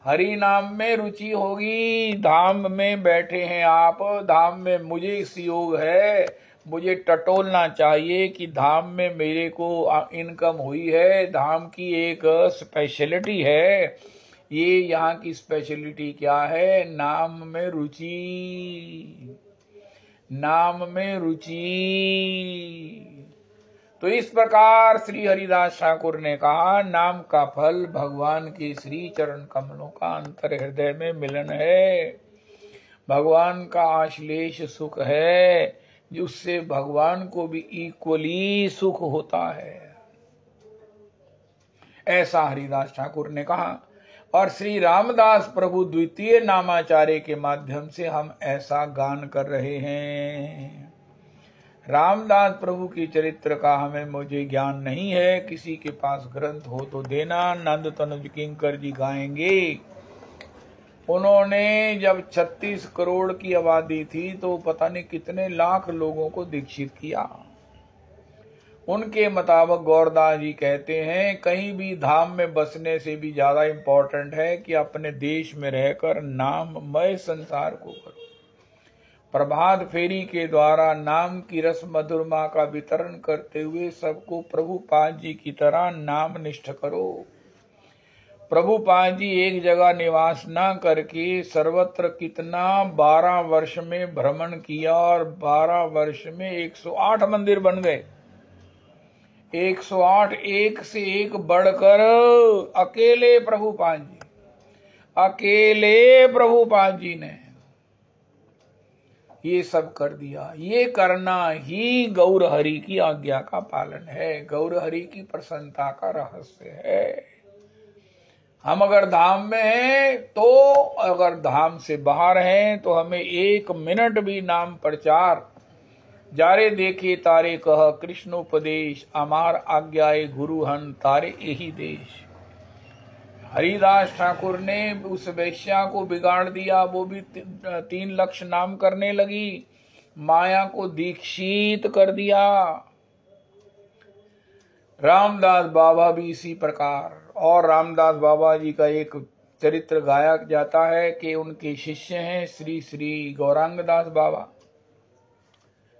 हरि नाम में रुचि होगी। धाम में बैठे हैं आप, धाम में मुझे इस योग है, मुझे टटोलना चाहिए कि धाम में मेरे को इनकम हुई है। धाम की एक स्पेशलिटी है, ये यहाँ की स्पेशलिटी क्या है? नाम में रुचि, नाम में रुचि। तो इस प्रकार श्री हरिदास ठाकुर ने कहा नाम का फल भगवान के श्री चरण कमलों का अंतर हृदय में मिलन है, भगवान का आश्लेष सुख है, जिससे भगवान को भी इक्वली सुख होता है, ऐसा हरिदास ठाकुर ने कहा। और श्री रामदास प्रभु द्वितीय नामाचार्य के माध्यम से हम ऐसा गान कर रहे हैं। रामदास प्रभु की चरित्र का मुझे ज्ञान नहीं है, किसी के पास ग्रंथ हो तो देना। नंद तनुज किंकर जी गाएंगे। उन्होंने जब 36 करोड़ की आबादी थी तो पता नहीं कितने लाख लोगों को दीक्षित किया। उनके मुताबिक गौरदास जी कहते हैं कहीं भी धाम में बसने से भी ज्यादा इम्पोर्टेंट है कि अपने देश में रहकर नाममय संसार को करो। प्रभात फेरी के द्वारा नाम की रस मधुरमा का वितरण करते हुए सबको प्रभुपाद जी की तरह नाम निष्ठ करो। प्रभुपाद जी एक जगह निवास न करके सर्वत्र कितना 12 वर्ष में भ्रमण किया और 12 वर्ष में 108 मंदिर बन गए। 108 एक से एक बढ़कर अकेले प्रभुपाद जी, अकेले प्रभुपाद जी ने ये सब कर दिया। ये करना ही गौर हरि की आज्ञा का पालन है, गौर हरि की प्रसन्नता का रहस्य है। हम अगर धाम में हैं तो, अगर धाम से बाहर हैं तो हमें 1 मिनट भी नाम प्रचार जारे देखे तारे कह कृष्णोपदेश, अमार आज्ञाए गुरु हन तारे यही देश। हरिदास ठाकुर ने उस वैश्या को बिगाड़ दिया, वो भी 3 लक्ष नाम करने लगी, माया को दीक्षित कर दिया। रामदास बाबा भी इसी प्रकार। और रामदास बाबा जी का एक चरित्र गाया जाता है कि उनके शिष्य हैं श्री श्री गौरांगदास बाबा।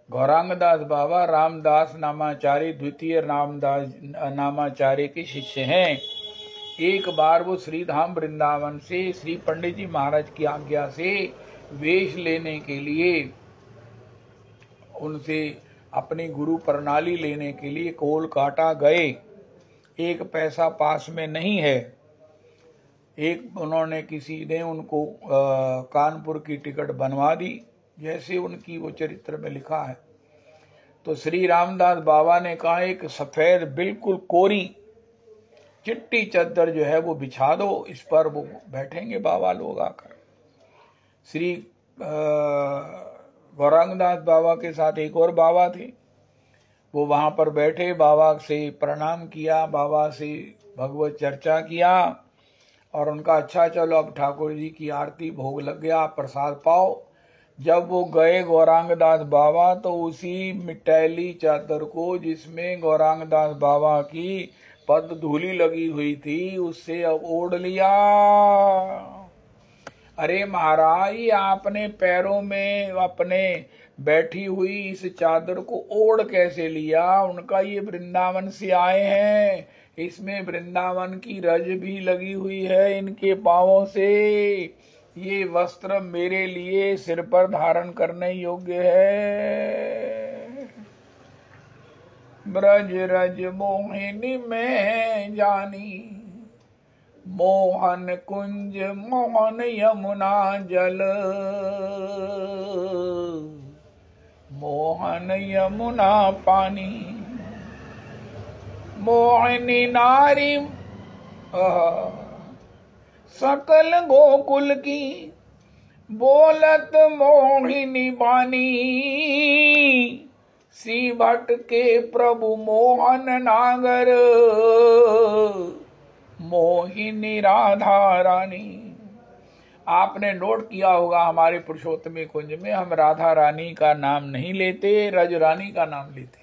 गौरांगदास बाबा रामदास नामाचार्य, द्वितीय रामदास नामाचार्य के शिष्य हैं। एक बार वो श्री धाम वृंदावन से श्री पंडित जी महाराज की आज्ञा से वेश लेने के लिए, उनसे अपनी गुरु प्रणाली लेने के लिए कोलकाता गए। 1 पैसा पास में नहीं है। उन्होंने किसी ने उनको कानपुर की टिकट बनवा दी, जैसे उनकी वो चरित्र में लिखा है। तो श्री रामदास बाबा ने कहा एक सफेद बिल्कुल कोरी चिट्टी चादर जो है वो बिछा दो, इस पर वो बैठेंगे बाबा लोग आकर। श्री गौरांगदास बाबा के साथ एक और बाबा थे, वो वहां पर बैठे, बाबा से प्रणाम किया, बाबा से भगवत चर्चा किया और उनका अच्छा चलो अब ठाकुर जी की आरती भोग लग गया, प्रसाद पाओ। जब वो गए गौरांगदास बाबा तो उसी मिटैली चादर को जिसमें गौरांगदास बाबा की पद धूली लगी हुई थी उससे अब ओढ़ लिया। अरे महाराज, आपने पैरों में अपने बैठी हुई इस चादर को ओढ़ कैसे लिया? उनका ये वृंदावन से आए हैं, इसमें वृंदावन की रज भी लगी हुई है इनके पांवों से। ये वस्त्र मेरे लिए सिर पर धारण करने योग्य है। ब्रज रज मोहिनी में जानी, मोहन कुंज मोहन यमुना जल, मोहन यमुना पानी। मोहिनी नारी सकल गोकुल की, बोलत मोहिनी बानी। श्री भट्ट के प्रभु मोहन नागर, मोहिनी राधा रानी। आपने नोट किया होगा हमारे पुरुषोत्तम कुंज में हम राधा रानी का नाम नहीं लेते, रज रानी का नाम लेते।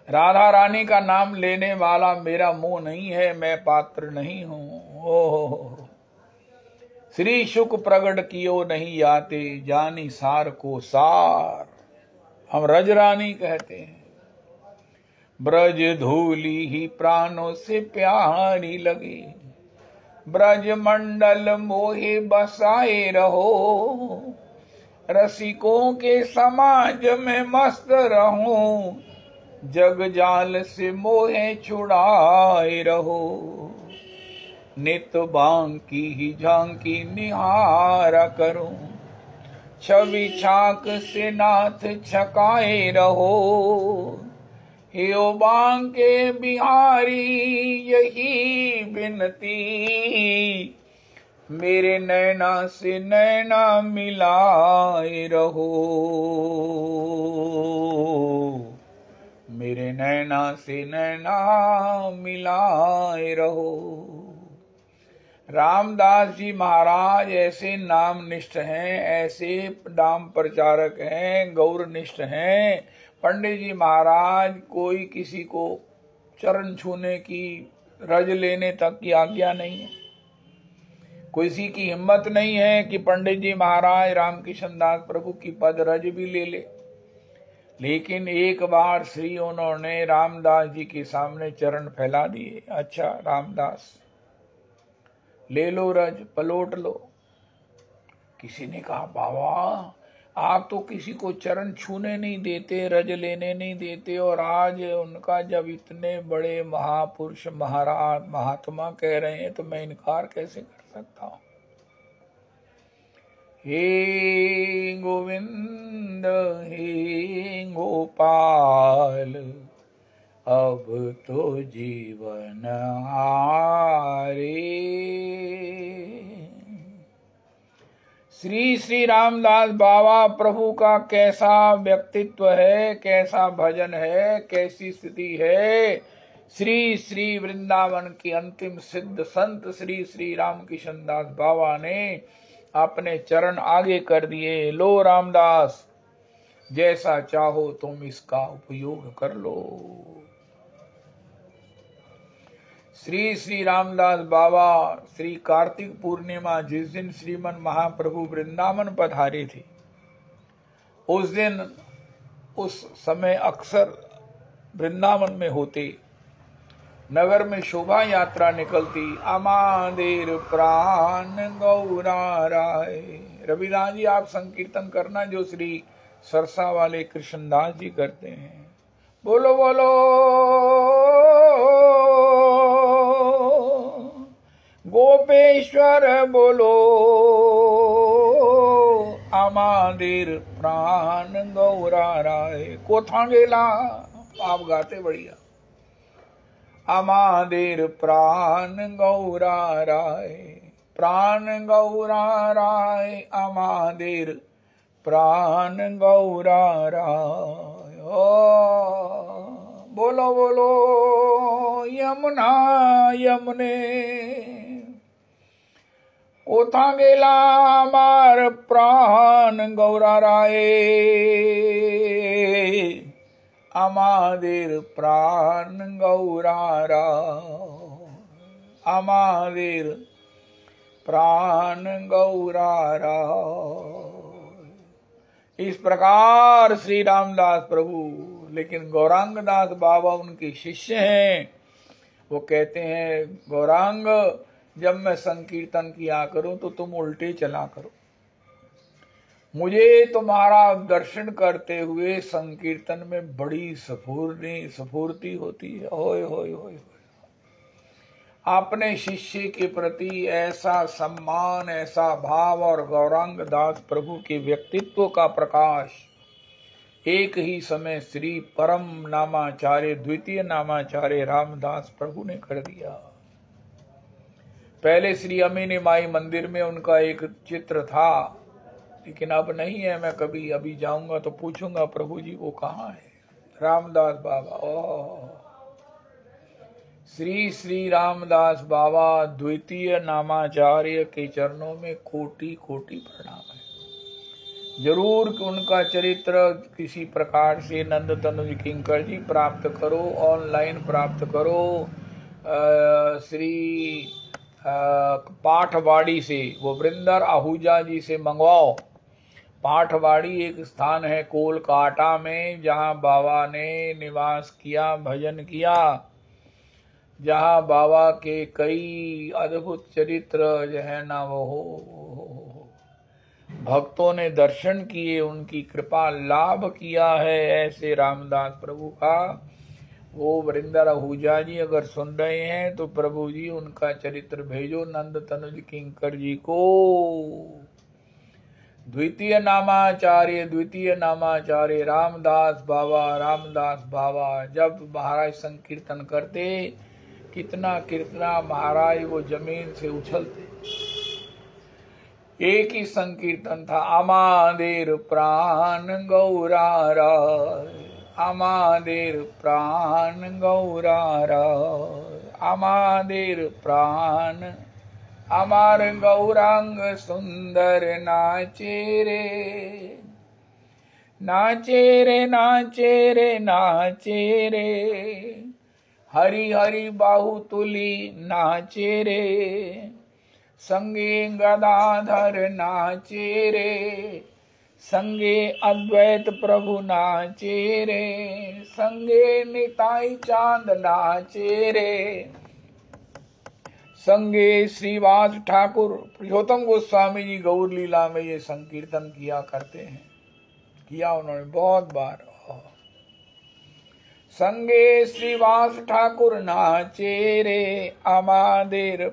राधा रानी का नाम लेने वाला मेरा मुंह नहीं है, मैं पात्र नहीं हूं। ओह श्री शुक प्रगट कियो नहीं आते, जानी सार को सार। हम रज रानी कहते हैं। ब्रज धूली ही प्राणों से प्यारी लगी, ब्रज मंडल मोहे बसाए रहो। रसिकों के समाज में मस्त रहूं, जग जाल से मोहे छुड़ाए रहो। नित बांकी ही झांकी निहारा करूं, छवि छाक से नाथ छकाए रहो। हेओ बांके बिहारी यही बिनती, मेरे नैना से नैना मिलाए रहो। मेरे नैना से नैना मिलाए रहो। रामदास जी महाराज ऐसे नाम निष्ठ हैं, ऐसे नाम प्रचारक हैं, गौर निष्ठ हैं। पंडित जी महाराज कोई किसी को चरण छूने की, रज लेने तक की आज्ञा नहीं है। किसी की हिम्मत नहीं है कि पंडित जी महाराज रामकिशन दास प्रभु की पद रज भी ले ले। लेकिन एक बार श्री उन्होंने रामदास जी के सामने चरण फैला दिए। अच्छा रामदास ले लो रज, पलोट लो। किसी ने कहा बाबा आप तो किसी को चरण छूने नहीं देते, रज लेने नहीं देते, और आज उनका जब इतने बड़े महापुरुष महाराज महात्मा कह रहे हैं तो मैं इनकार कैसे कर सकता हूं। हे गोविंद हे गोपाल अब तो जीवन हारे। श्री श्री रामदास बाबा प्रभु का कैसा व्यक्तित्व है, कैसा भजन है, कैसी स्थिति है। श्री श्री वृंदावन के अंतिम सिद्ध संत श्री श्री रामकिशन दास बाबा ने अपने चरण आगे कर दिए। लो रामदास, जैसा चाहो तुम इसका उपयोग कर लो। श्री श्री रामदास बाबा श्री कार्तिक पूर्णिमा जिस दिन श्रीमन महाप्रभु वृंदावन पधारे थे, उस दिन उस समय अक्सर वृंदावन में होते, नगर में शोभा यात्रा निकलती। अमादेर प्राण गौरा राय। रविदास जी आप संकीर्तन करना जो श्री सरसा वाले कृष्णदास जी करते हैं। बोलो बोलो गोपेश्वर बोलो, अमादेर प्राण गौरा राय। कोथा गेला आप गाते बढ़िया। अमादेर प्राण गौरा राय, प्राण गौरा राय, अमादेर प्राण गौरा राय। बोलो बोलो यमुना यमुने, कोथा गेला मार प्राण गौरा राय, अमादेर प्राण गौरा राय, अमादेर प्राण गौरा राय। इस प्रकार श्री रामदास प्रभु, लेकिन गौरांग दास बाबा उनके शिष्य हैं। वो कहते हैं गौरांग जब मैं संकीर्तन किया करूं तो तुम उल्टे चला करो। मुझे तुम्हारा दर्शन करते हुए संकीर्तन में बड़ी स्फूर्ति होती है। होय होय होय। अपने शिष्य के प्रति ऐसा सम्मान, ऐसा भाव और गौरांग दास प्रभु के व्यक्तित्व का प्रकाश एक ही समय श्री परम नामाचार्य द्वितीय नामाचार्य रामदास प्रभु ने कर दिया। पहले श्री अमीनी माई मंदिर में उनका एक चित्र था, लेकिन अब नहीं है। मैं कभी अभी जाऊंगा तो पूछूंगा प्रभु जी वो कहाँ है। रामदास बाबा, श्री श्री रामदास बाबा द्वितीय नामाचार्य के चरणों में कोटि कोटि प्रणाम है। जरूर उनका चरित्र किसी प्रकार से नंद तनुज किंकर जी प्राप्त करो, ऑनलाइन प्राप्त करो, श्री पाठवाड़ी से, वो वृंदर आहूजा जी से मंगवाओ। पाठवाड़ी एक स्थान है कोलकाता में जहां बाबा ने निवास किया, भजन किया, जहां बाबा के कई अद्भुत चरित्र जो है ना वो भक्तों ने दर्शन किए, उनकी कृपा लाभ किया है। ऐसे रामदास प्रभु का वो वृंदर आहूजा जी अगर सुन रहे हैं तो प्रभु जी उनका चरित्र भेजो नंद तनुज किंकर जी को। द्वितीय नामाचार्य रामदास बाबा जब महाराज संकीर्तन करते, कितना कीर्तना महाराज वो जमीन से उछलते। एक ही संकीर्तन था, अमादेर प्राण गौरा राय, अमादेर प्राण गौरा राय, अमादेर प्राण, अमार गौरांग सुंदर नाचे रे, नाचे रे नाचे रे नाचे रे, हरि हरि बाहु तुली नाचे रे, संगे गदाधर नाचे रे, संगे अद्वैत प्रभु नाचे रे, संगे निताई चांद नाचे रे, संगे श्रीवास ठाकुर प्रियोतम गोस्वामी जी गौर लीला में ये संकीर्तन किया करते हैं। किया उन्होंने बहुत बार। संगे श्रीवास ठाकुर नाचे रे अमादेर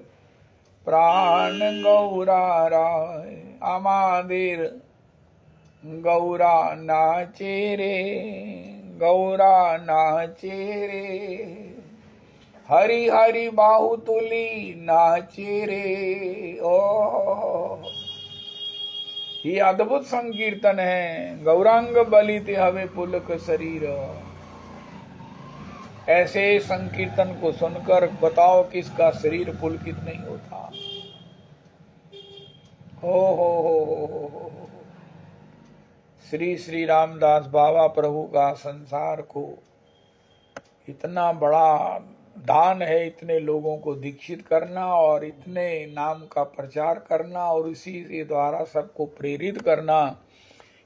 प्राण गौरा राय, अमादेर गौरा नाचे रे, गौरा नाचे रे, हरि हरि बाहुतुली नाचे रे। ओ ये अद्भुत संकीर्तन है। गौरांग बलिते हवे पुलक शरीर। ऐसे संकीर्तन को सुनकर बताओ किसका शरीर पुलकित नहीं होता। हो। श्री श्री रामदास बाबा प्रभु का संसार को इतना बड़ा दान है, इतने लोगों को दीक्षित करना और इतने नाम का प्रचार करना और इसी के द्वारा सबको प्रेरित करना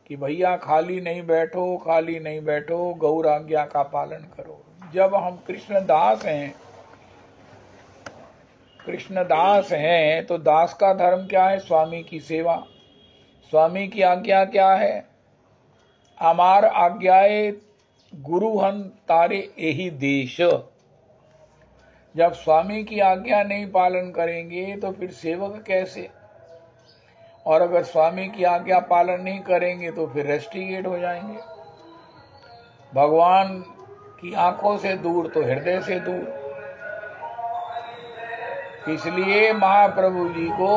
कि भैया खाली नहीं बैठो, खाली नहीं बैठो, गौर आज्ञा का पालन करो। जब हम कृष्णदास हैं, कृष्णदास हैं तो दास का धर्म क्या है? स्वामी की सेवा। स्वामी की आज्ञा क्या है? अमार आज्ञाए गुरु हन तारे यही देश। जब स्वामी की आज्ञा नहीं पालन करेंगे तो फिर सेवक कैसे? और अगर स्वामी की आज्ञा पालन नहीं करेंगे तो फिर रेस्टिगेट हो जाएंगे। भगवान की आंखों से दूर तो हृदय से दूर। इसलिए महाप्रभु जी को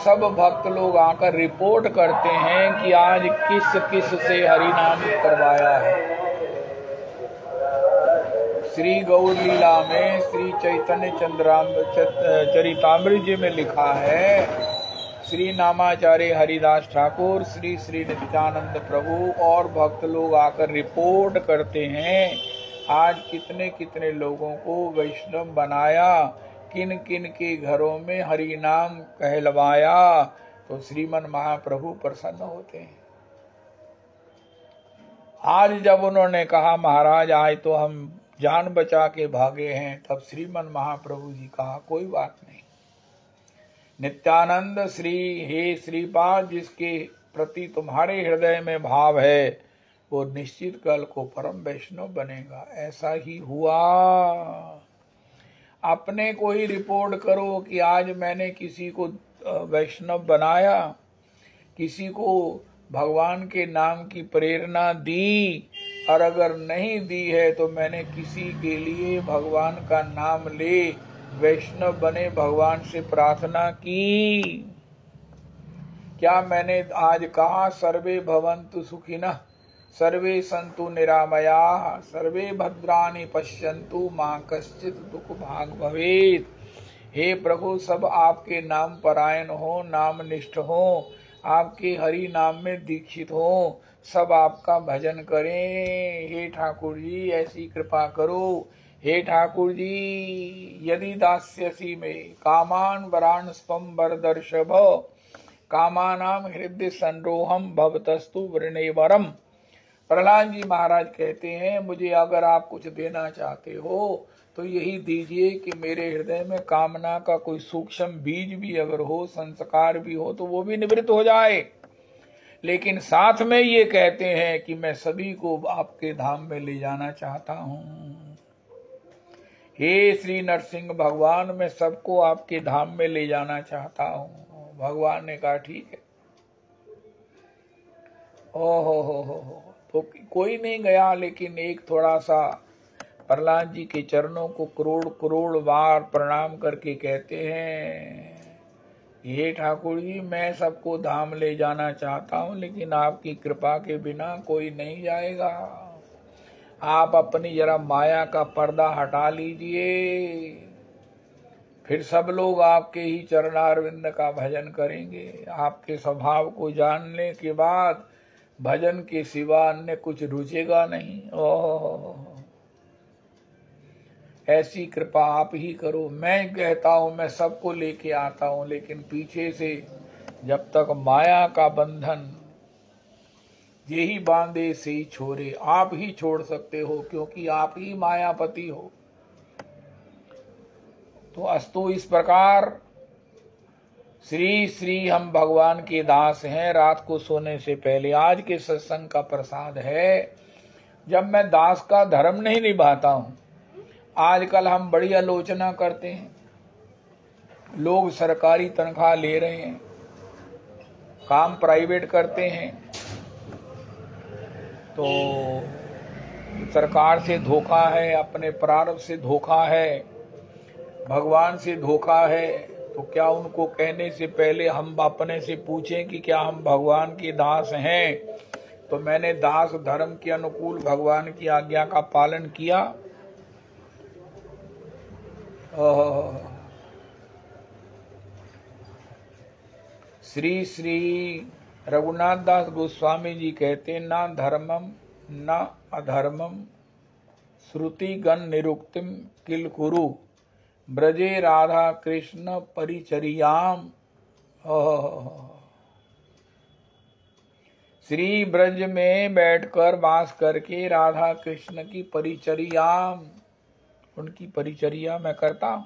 सब भक्त लोग आकर रिपोर्ट करते हैं कि आज किस किस से हरि नाम करवाया है। श्री गौर लीला में श्री चैतन्य चरितामृत में लिखा है, श्री नामाचार्य हरिदास ठाकुर, श्री श्री नित्यानंद प्रभु और भक्त लोग आकर रिपोर्ट करते हैं आज कितने कितने लोगों को वैष्णव बनाया, किन किन के घरों में हरि नाम कहलवाया। तो श्रीमन महाप्रभु प्रसन्न होते हैं। आज जब उन्होंने कहा महाराज आज तो हम जान बचा के भागे हैं, तब श्रीमन महाप्रभु जी कहा कोई बात नहीं, नित्यानंद श्री हे श्रीपाद, जिसके प्रति तुम्हारे हृदय में भाव है वो निश्चित कल को परम वैष्णव बनेगा। ऐसा ही हुआ। अपने को ही रिपोर्ट करो कि आज मैंने किसी को वैष्णव बनाया, किसी को भगवान के नाम की प्रेरणा दी, और अगर नहीं दी है तो मैंने किसी के लिए भगवान का नाम ले वैष्णव बने भगवान से प्रार्थना की। क्या मैंने आज कहा सर्वे भवन्तु सुखिनः सर्वे सन्तु निरामयाः सर्वे भद्राणि पश्यन्तु मां कश्चित् दुख भाग भवेत्। हे प्रभु, सब आपके नाम परायण हो, नाम निष्ठ हो, आपके हरि नाम में दीक्षित हो, सब आपका भजन करें। हे ठाकुर जी ऐसी कृपा करो। हे ठाकुर जी यदि दास्यसी में कामान वरान स्वम वरदर्शभ कामानाम हृदय संरोहम भवतस्तु वृणेवरम। प्रहलाद जी महाराज कहते हैं मुझे अगर आप कुछ देना चाहते हो तो यही दीजिए कि मेरे हृदय में कामना का कोई सूक्ष्म बीज भी अगर हो, संस्कार भी हो, तो वो भी निवृत्त हो जाए। लेकिन साथ में ये कहते हैं कि मैं सभी को आपके धाम में ले जाना चाहता हूँ। हे श्री नरसिंह भगवान, मैं सबको आपके धाम में ले जाना चाहता हूँ। भगवान ने कहा ठीक है। हो तो कोई नहीं गया, लेकिन एक थोड़ा सा प्रहलाद जी के चरणों को करोड़ करोड़ बार प्रणाम करके कहते हैं हे ठाकुर जी मैं सबको धाम ले जाना चाहता हूँ, लेकिन आपकी कृपा के बिना कोई नहीं जाएगा। आप अपनी जरा माया का पर्दा हटा लीजिए, फिर सब लोग आपके ही चरणारविंद का भजन करेंगे। आपके स्वभाव को जानने के बाद भजन के सिवा अन्य कुछ रुचेगा नहीं। ओह ऐसी कृपा आप ही करो। मैं कहता हूं मैं सबको लेके आता हूं, लेकिन पीछे से जब तक माया का बंधन यही बांधे से ही छोड़े। आप ही छोड़ सकते हो क्योंकि आप ही मायापति हो। तो अस्तु इस प्रकार श्री श्री हम भगवान के दास हैं। रात को सोने से पहले आज के सत्संग का प्रसाद है, जब मैं दास का धर्म नहीं निभाता हूं। आजकल हम बड़ी आलोचना करते हैं, लोग सरकारी तनख्वाह ले रहे हैं, काम प्राइवेट करते हैं, तो सरकार से धोखा है, अपने प्रारब्ध से धोखा है, भगवान से धोखा है। तो क्या उनको कहने से पहले हम अपने से पूछें कि क्या हम भगवान के दास हैं? तो मैंने दास धर्म के अनुकूल भगवान की आज्ञा का पालन किया। श्री श्री रघुनाथ दास गोस्वामी जी कहते, ना धर्मम न अधर्मम श्रुति गण निरुक्तिम किल कुरु ब्रजे राधा कृष्ण परिचर्याम। श्री ब्रज में बैठकर वास करके राधा कृष्ण की परिचर्याम, उनकी परिचर्या मैं करता हूं।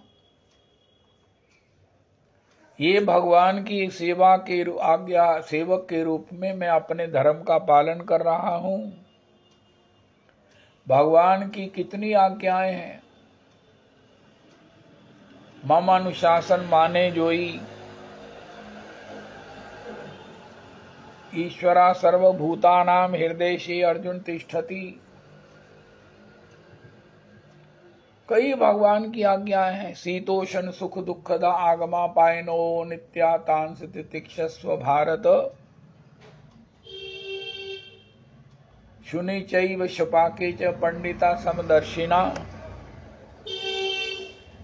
ये भगवान की सेवा के आज्ञा सेवक के रूप में मैं अपने धर्म का पालन कर रहा हूं। भगवान की कितनी आज्ञाएं हैं। मम अनुशासन माने जोई, ईश्वरा सर्वभूतानां हृदयेषु अर्जुन तिष्ठति। कई भगवान की आज्ञाएं हैं। शीतोषण सुख दुखदा आगमा पायनो नित्या तांस तितिक्षस्व भारत। शुनि चैव शपाके च पंडिता समदर्शिना।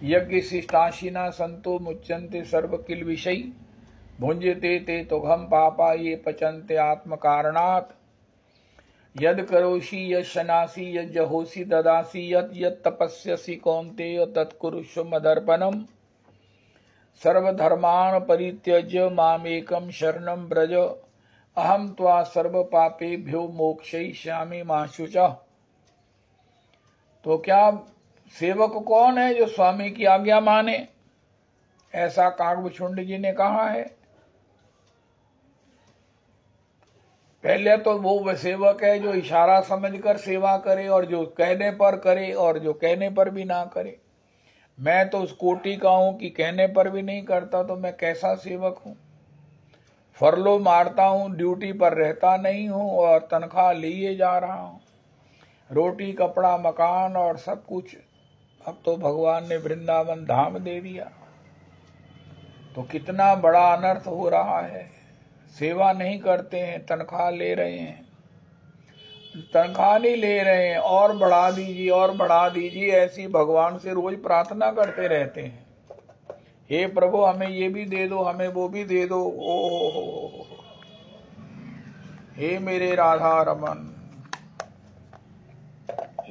यज्ञ शिष्टाशिना संतो मुच्यन्ते सर्व किल विषय। भुंजते ते तुघम पापा ये पचन्ते आत्म कारणात्। यद करोषि यद शनासि यद जहोसि ददासि यद यद तपस्यसि कौन्तेय तत्कुरुष्व मदर्पणम्। सर्वधर्मान् परित्यज्य मामेकं शरणं व्रज। अहं त्वा सर्व पापेभ्यो मोक्षयिष्यामि मा शुचः। तो क्या सेवक कौन है जो स्वामी की आज्ञा माने? ऐसा काकभूषुंड जी ने कहा है। पहले तो वो सेवक है जो इशारा समझकर सेवा करे और जो कहने पर करे और जो कहने पर भी ना करे। मैं तो उस कोटि का हूं कि कहने पर भी नहीं करता, तो मैं कैसा सेवक हूं? फरलो मारता हूं, ड्यूटी पर रहता नहीं हूं और तनख्वाह लिए जा रहा हूं। रोटी कपड़ा मकान और सब कुछ अब तो भगवान ने वृंदावन धाम दे दिया। तो कितना बड़ा अनर्थ हो रहा है। सेवा नहीं करते हैं, तनख्वाह ले रहे हैं। तनख्वाह नहीं ले रहे हैं, और बढ़ा दीजिए और बढ़ा दीजिए, ऐसी भगवान से रोज प्रार्थना करते रहते हैं। हे प्रभु हमें ये भी दे दो, हमें वो भी दे दो। ओ हे मेरे राधा रमन।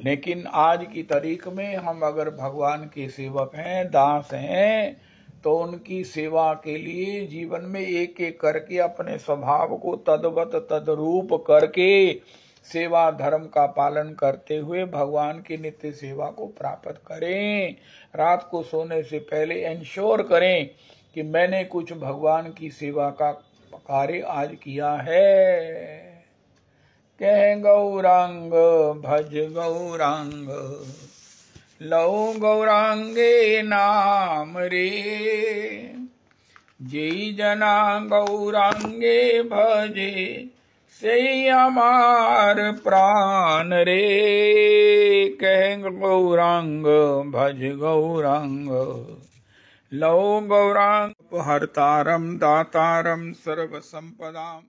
लेकिन आज की तारीख में हम अगर भगवान के सेवक हैं, दास हैं, तो उनकी सेवा के लिए जीवन में एक एक करके अपने स्वभाव को तद्वत तद्रूप करके सेवा धर्म का पालन करते हुए भगवान की नित्य सेवा को प्राप्त करें। रात को सोने से पहले इंश्योर करें कि मैंने कुछ भगवान की सेवा का कार्य आज किया है। कह गौरांग भज गौरांग लौ गौरांगे नाम रे। जय जना गौरांगे भजे से हमार प्राण रे। कह गौरांग भज गौरांग लौ गौरांग हरतारम दातारम सर्व संपदाम।